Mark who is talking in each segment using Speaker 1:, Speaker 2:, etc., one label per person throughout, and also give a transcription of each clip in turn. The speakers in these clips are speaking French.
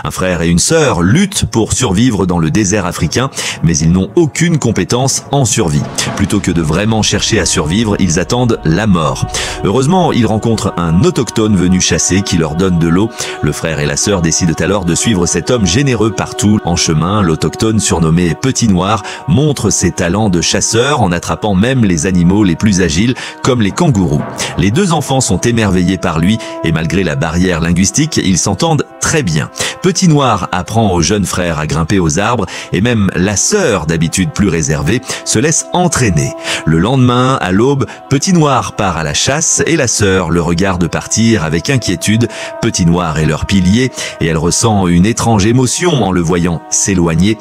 Speaker 1: Un frère et une sœur luttent pour survivre dans le désert africain, mais ils n'ont aucune compétence en survie. Plutôt que de vraiment chercher à survivre, ils attendent la mort. Heureusement, ils rencontrent un autochtone venu chasser qui leur donne de l'eau. Le frère et la sœur décident alors de suivre cet homme généreux partout. En chemin, l'autochtone surnommé Petit Noir montre ses talents de chasseur en attrapant même les animaux les plus agiles, comme les kangourous. Les deux enfants sont émerveillés par lui et malgré la barrière linguistique, ils s'entendent très bien. Petit Noir apprend au jeune frère à grimper aux arbres et même la sœur, d'habitude plus réservée, se laisse entraîner. Le lendemain, à l'aube, Petit Noir part à la chasse et la sœur le regarde partir avec inquiétude. Petit Noir est leur pilier et elle ressent une étrange émotion en le voyant s'éloigner.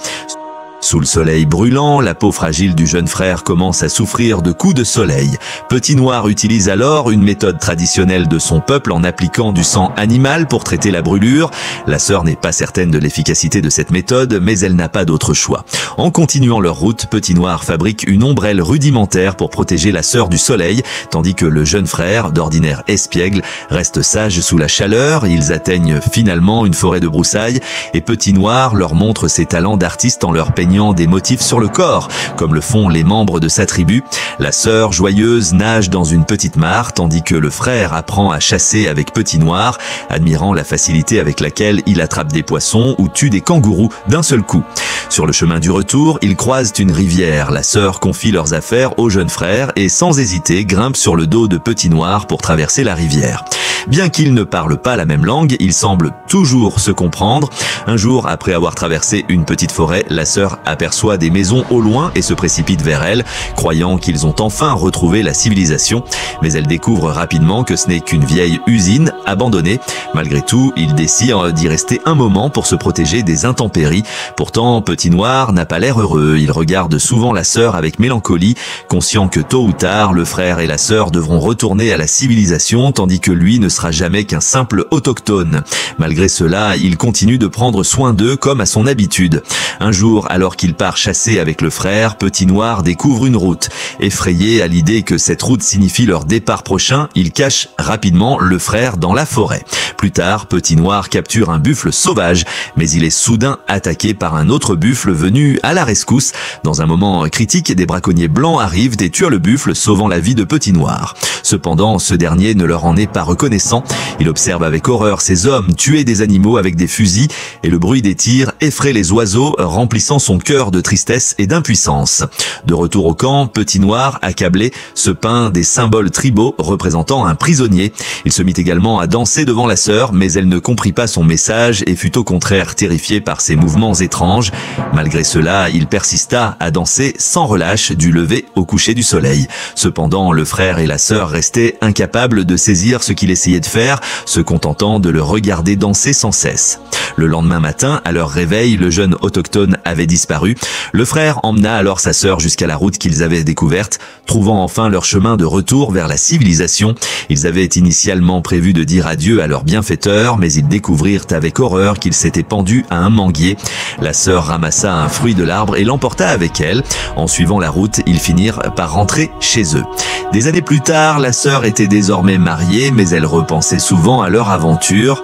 Speaker 1: Sous le soleil brûlant, la peau fragile du jeune frère commence à souffrir de coups de soleil. Petit Noir utilise alors une méthode traditionnelle de son peuple en appliquant du sang animal pour traiter la brûlure. La sœur n'est pas certaine de l'efficacité de cette méthode, mais elle n'a pas d'autre choix. En continuant leur route, Petit Noir fabrique une ombrelle rudimentaire pour protéger la sœur du soleil, tandis que le jeune frère, d'ordinaire espiègle, reste sage sous la chaleur. Ils atteignent finalement une forêt de broussailles et Petit Noir leur montre ses talents d'artiste en leur peignant des motifs sur le corps, comme le font les membres de sa tribu. La sœur, joyeuse, nage dans une petite mare, tandis que le frère apprend à chasser avec Petit Noir, admirant la facilité avec laquelle il attrape des poissons ou tue des kangourous d'un seul coup. Sur le chemin du retour, ils croisent une rivière. La sœur confie leurs affaires au jeune frère et, sans hésiter, grimpe sur le dos de Petit Noir pour traverser la rivière. Bien qu'ils ne parlent pas la même langue, ils semblent toujours se comprendre. Un jour, après avoir traversé une petite forêt, la sœur aperçoit des maisons au loin et se précipite vers elles, croyant qu'ils ont enfin retrouvé la civilisation. Mais elle découvre rapidement que ce n'est qu'une vieille usine abandonnée. Malgré tout, ils décident d'y rester un moment pour se protéger des intempéries. Pourtant, Petit Noir n'a pas l'air heureux. Il regarde souvent la sœur avec mélancolie, conscient que tôt ou tard, le frère et la sœur devront retourner à la civilisation, tandis que lui ne sera jamais qu'un simple autochtone. Malgré cela, il continue de prendre soin d'eux comme à son habitude. Un jour, alors qu'il part chasser avec le frère, Petit Noir découvre une route. Effrayé à l'idée que cette route signifie leur départ prochain, il cache rapidement le frère dans la forêt. Plus tard, Petit Noir capture un buffle sauvage, mais il est soudain attaqué par un autre buffle venu à la rescousse. Dans un moment critique, des braconniers blancs arrivent et tuent le buffle, sauvant la vie de Petit Noir. Cependant, ce dernier ne leur en est pas reconnaissant. Il observe avec horreur ces hommes tuer des animaux avec des fusils et le bruit des tirs effraie les oiseaux, remplissant son cœur de tristesse et d'impuissance. De retour au camp, Petit Noir, accablé, se peint des symboles tribaux représentant un prisonnier. Il se mit également à danser devant la sœur, mais elle ne comprit pas son message et fut au contraire terrifiée par ses mouvements étranges. Malgré cela, il persista à danser sans relâche du lever au coucher du soleil. Cependant, le frère et la sœur restaient incapables de saisir ce qu'il essayait de faire, se contentant de le regarder danser sans cesse. Le lendemain matin, à leur réveil, le jeune autochtone avait disparu. Le frère emmena alors sa sœur jusqu'à la route qu'ils avaient découverte, trouvant enfin leur chemin de retour vers la civilisation. Ils avaient initialement prévu de dire adieu à leur bienfaiteur, mais ils découvrirent avec horreur qu'il s'était pendu à un manguier. La sœur ramassa un fruit de l'arbre et l'emporta avec elle. En suivant la route, ils finirent par rentrer chez eux. Des années plus tard, la sœur était désormais mariée, mais elle repensait souvent à leur aventure.